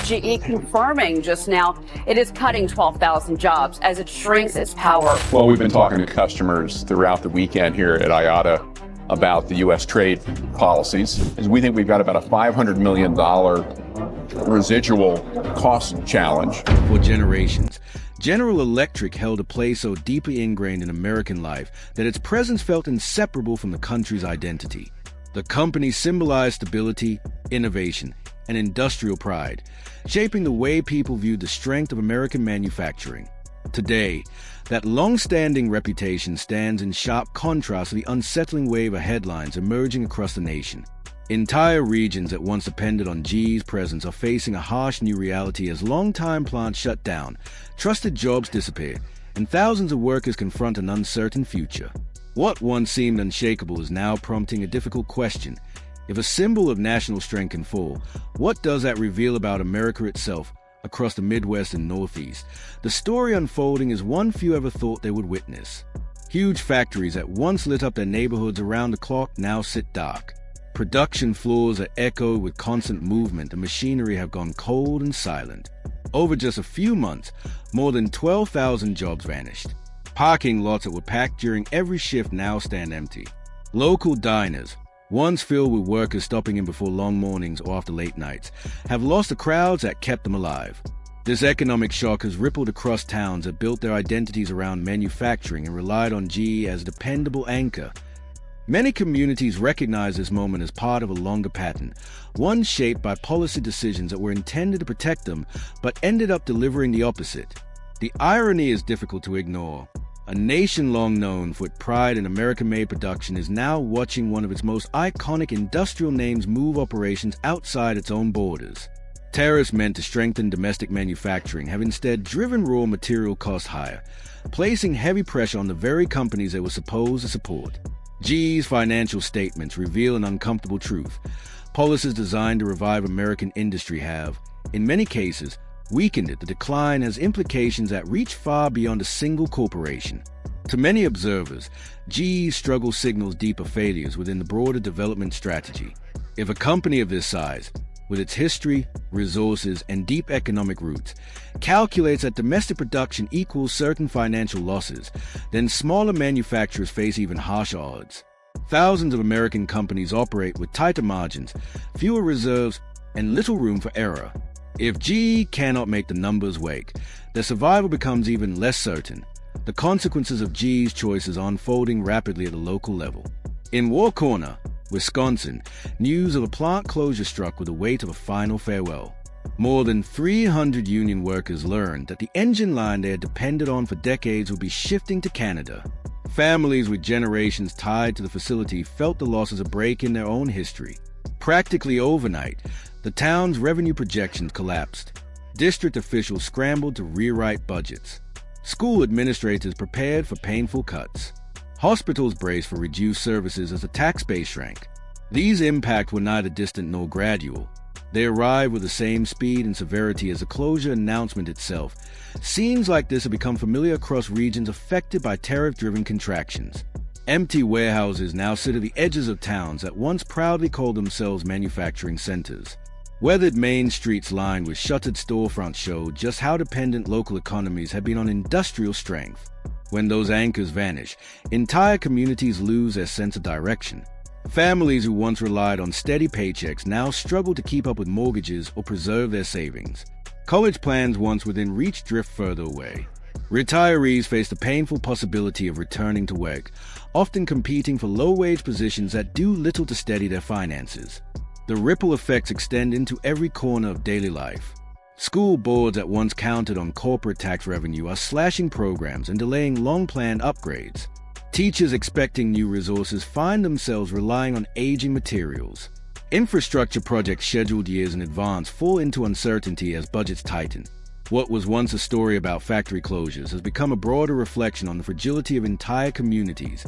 GE confirming just now it is cutting 12,000 jobs as it shrinks its power. Well, we've been talking to customers throughout the weekend here at IATA about the U.S. trade policies. As we think we've got about a $500 million residual cost challenge. For generations, General Electric held a place so deeply ingrained in American life that its presence felt inseparable from the country's identity. The company symbolized stability, innovation, and industrial pride, shaping the way people viewed the strength of American manufacturing. Today, that long-standing reputation stands in sharp contrast to the unsettling wave of headlines emerging across the nation. Entire regions that once depended on GE's presence are facing a harsh new reality as long-time plants shut down, trusted jobs disappear, and thousands of workers confront an uncertain future. What once seemed unshakable is now prompting a difficult question. If a symbol of national strength can fall, what does that reveal about America itself across the Midwest and Northeast? The story unfolding is one few ever thought they would witness. Huge factories that once lit up their neighborhoods around the clock now sit dark. Production floors are echoed with constant movement and machinery have gone cold and silent. Over just a few months, more than 12,000 jobs vanished. Parking lots that were packed during every shift now stand empty. Local diners, once filled with workers stopping in before long mornings or after late nights, have lost the crowds that kept them alive. This economic shock has rippled across towns that built their identities around manufacturing and relied on GE as a dependable anchor. Many communities recognize this moment as part of a longer pattern, one shaped by policy decisions that were intended to protect them but ended up delivering the opposite. The irony is difficult to ignore. A nation long known for its pride in American-made production is now watching one of its most iconic industrial names move operations outside its own borders. Tariffs meant to strengthen domestic manufacturing have instead driven raw material costs higher, placing heavy pressure on the very companies they were supposed to support. GE's financial statements reveal an uncomfortable truth. Policies designed to revive American industry have, in many cases, weakened it. The decline has implications that reach far beyond a single corporation. To many observers, GE's struggle signals deeper failures within the broader development strategy. If a company of this size, with its history, resources, and deep economic roots, calculates that domestic production equals certain financial losses, then smaller manufacturers face even harsher odds. Thousands of American companies operate with tighter margins, fewer reserves, and little room for error. If GE cannot make the numbers wake, their survival becomes even less certain. The consequences of GE's choices are unfolding rapidly at a local level. In War Corner, Wisconsin, news of a plant closure struck with the weight of a final farewell. More than 300 union workers learned that the engine line they had depended on for decades would be shifting to Canada. Families with generations tied to the facility felt the loss as a break in their own history. Practically overnight, the town's revenue projections collapsed. District officials scrambled to rewrite budgets. School administrators prepared for painful cuts. Hospitals braced for reduced services as the tax base shrank. These impacts were neither distant nor gradual. They arrived with the same speed and severity as the closure announcement itself. Scenes like this have become familiar across regions affected by tariff-driven contractions. Empty warehouses now sit at the edges of towns that once proudly called themselves manufacturing centers. Weathered main streets lined with shuttered storefronts showed just how dependent local economies had been on industrial strength. When those anchors vanish, entire communities lose their sense of direction. Families who once relied on steady paychecks now struggle to keep up with mortgages or preserve their savings. College plans once within reach drift further away. Retirees face the painful possibility of returning to work, often competing for low-wage positions that do little to steady their finances. The ripple effects extend into every corner of daily life. School boards that once counted on corporate tax revenue are slashing programs and delaying long-planned upgrades. Teachers expecting new resources find themselves relying on aging materials. Infrastructure projects scheduled years in advance fall into uncertainty as budgets tighten. What was once a story about factory closures has become a broader reflection on the fragility of entire communities.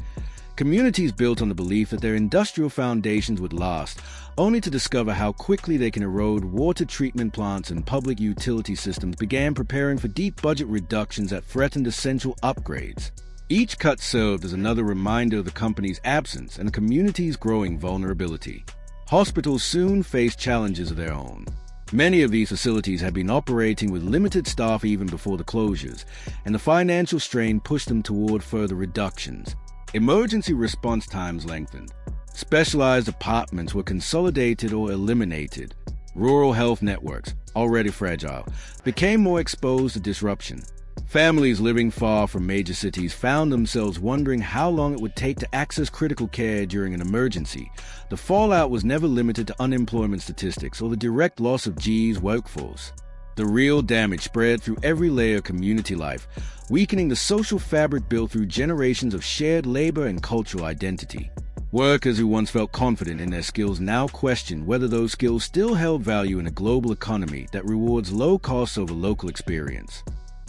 Communities built on the belief that their industrial foundations would last, only to discover how quickly they can erode. Water treatment plants and public utility systems began preparing for deep budget reductions that threatened essential upgrades. Each cut served as another reminder of the company's absence and the community's growing vulnerability. Hospitals soon faced challenges of their own. Many of these facilities had been operating with limited staff even before the closures, and the financial strain pushed them toward further reductions. Emergency response times lengthened. Specialized departments were consolidated or eliminated. Rural health networks, already fragile, became more exposed to disruption. Families living far from major cities found themselves wondering how long it would take to access critical care during an emergency. The fallout was never limited to unemployment statistics or the direct loss of GE's workforce. The real damage spread through every layer of community life, weakening the social fabric built through generations of shared labor and cultural identity. Workers who once felt confident in their skills now questioned whether those skills still held value in a global economy that rewards low costs over local experience.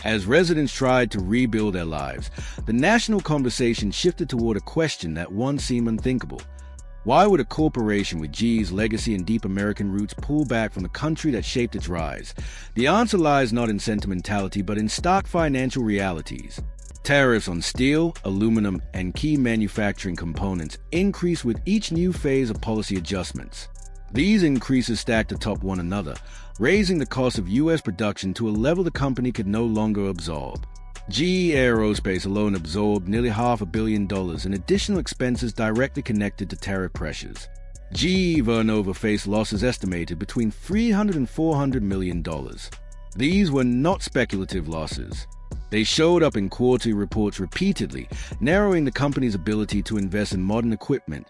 As residents tried to rebuild their lives, the national conversation shifted toward a question that once seemed unthinkable. Why would a corporation with GE's legacy and deep American roots pull back from the country that shaped its rise? The answer lies not in sentimentality, but in stark financial realities. Tariffs on steel, aluminum, and key manufacturing components increased with each new phase of policy adjustments. These increases stacked atop one another, raising the cost of U.S. production to a level the company could no longer absorb. GE Aerospace alone absorbed nearly $500 million in additional expenses directly connected to tariff pressures. GE Vernova faced losses estimated between $300 and $400 million. These were not speculative losses. They showed up in quarterly reports repeatedly, narrowing the company's ability to invest in modern equipment,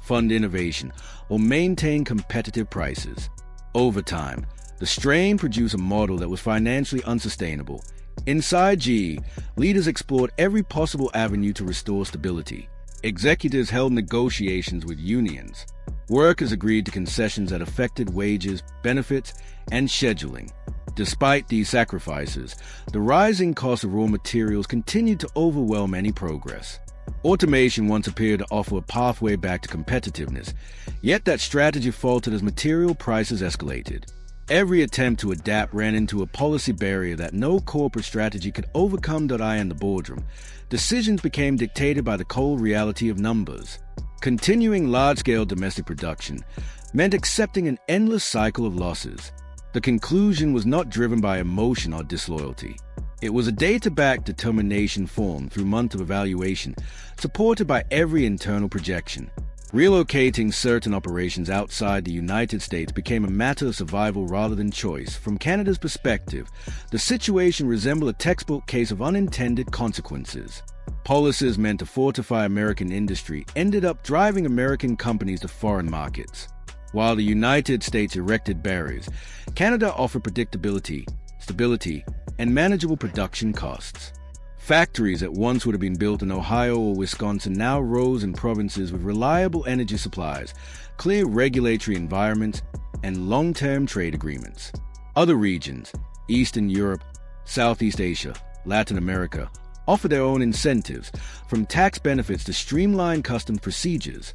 fund innovation, or maintain competitive prices. Over time, the strain produced a model that was financially unsustainable. Inside GE, leaders explored every possible avenue to restore stability. Executives held negotiations with unions. Workers agreed to concessions that affected wages, benefits, and scheduling. Despite these sacrifices, the rising cost of raw materials continued to overwhelm any progress. Automation once appeared to offer a pathway back to competitiveness, yet that strategy faltered as material prices escalated. Every attempt to adapt ran into a policy barrier that no corporate strategy could overcome. In the boardroom, decisions became dictated by the cold reality of numbers. Continuing large-scale domestic production meant accepting an endless cycle of losses. The conclusion was not driven by emotion or disloyalty. It was a data-backed determination formed through months of evaluation, supported by every internal projection. Relocating certain operations outside the United States became a matter of survival rather than choice. From Canada's perspective, the situation resembled a textbook case of unintended consequences. Policies meant to fortify American industry ended up driving American companies to foreign markets. While the United States erected barriers, Canada offered predictability, stability, and manageable production costs. Factories that once would have been built in Ohio or Wisconsin now rose in provinces with reliable energy supplies, clear regulatory environments, and long-term trade agreements. Other regions, Eastern Europe, Southeast Asia, Latin America, offer their own incentives, from tax benefits to streamlined customs procedures.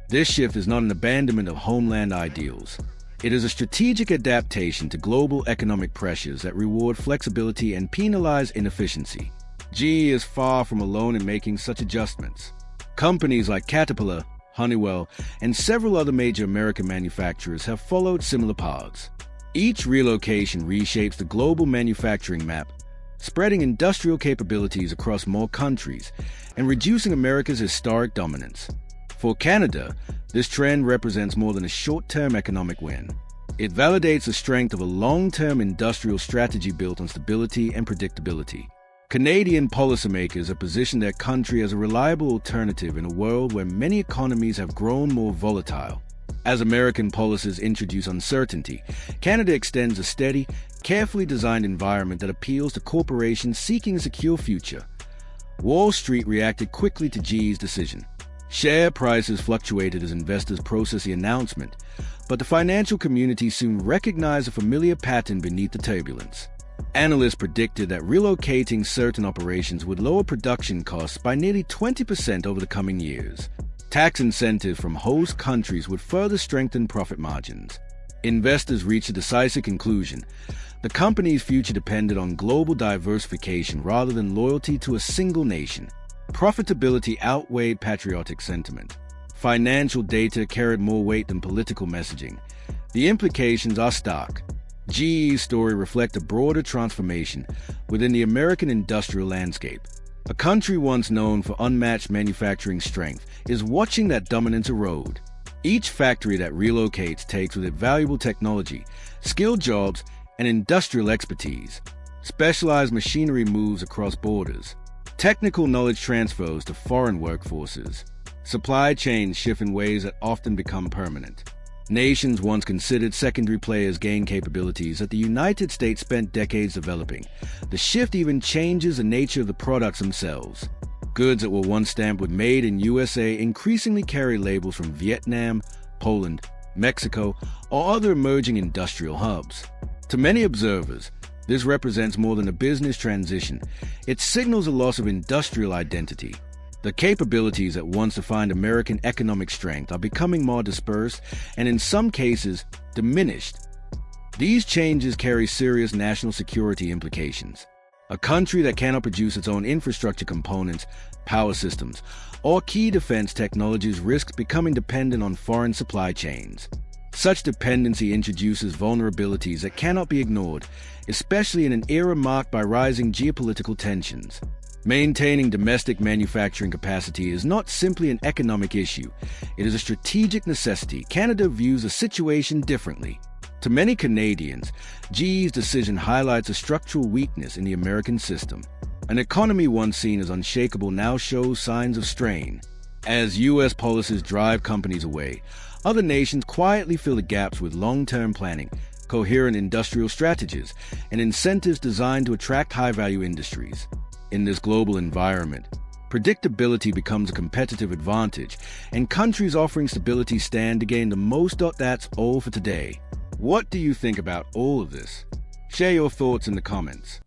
This shift is not an abandonment of homeland ideals. It is a strategic adaptation to global economic pressures that reward flexibility and penalize inefficiency. GE is far from alone in making such adjustments. Companies like Caterpillar, Honeywell, and several other major American manufacturers have followed similar paths. Each relocation reshapes the global manufacturing map, spreading industrial capabilities across more countries and reducing America's historic dominance. For Canada, this trend represents more than a short-term economic win. It validates the strength of a long-term industrial strategy built on stability and predictability. Canadian policymakers have positioned their country as a reliable alternative in a world where many economies have grown more volatile. As American policies introduce uncertainty, Canada extends a steady, carefully designed environment that appeals to corporations seeking a secure future. Wall Street reacted quickly to GE's decision. Share prices fluctuated as investors processed the announcement, but the financial community soon recognized a familiar pattern beneath the turbulence. Analysts predicted that relocating certain operations would lower production costs by nearly 20% over the coming years. Tax incentives from host countries would further strengthen profit margins. Investors reached a decisive conclusion. The company's future depended on global diversification rather than loyalty to a single nation. Profitability outweighed patriotic sentiment. Financial data carried more weight than political messaging. The implications are stark. GE's story reflects a broader transformation within the American industrial landscape. A country once known for unmatched manufacturing strength is watching that dominance erode. Each factory that relocates takes with it valuable technology, skilled jobs, and industrial expertise. Specialized machinery moves across borders. Technical knowledge transfers to foreign workforces. Supply chains shift in ways that often become permanent. Nations once considered secondary players gain capabilities that the United States spent decades developing. The shift even changes the nature of the products themselves. Goods that were once stamped with Made in USA increasingly carry labels from Vietnam, Poland, Mexico, or other emerging industrial hubs. To many observers, this represents more than a business transition. It signals a loss of industrial identity. The capabilities that once defined American economic strength are becoming more dispersed and, in some cases, diminished. These changes carry serious national security implications. A country that cannot produce its own infrastructure components, power systems, or key defense technologies risks becoming dependent on foreign supply chains. Such dependency introduces vulnerabilities that cannot be ignored, especially in an era marked by rising geopolitical tensions. Maintaining domestic manufacturing capacity is not simply an economic issue. It is a strategic necessity. Canada views the situation differently. To many Canadians, GE's decision highlights a structural weakness in the American system. An economy once seen as unshakable now shows signs of strain. As U.S. policies drive companies away, other nations quietly fill the gaps with long-term planning, coherent industrial strategies, and incentives designed to attract high-value industries. In this global environment, predictability becomes a competitive advantage, and countries offering stability stand to gain the most. That's all for today. What do you think about all of this? Share your thoughts in the comments.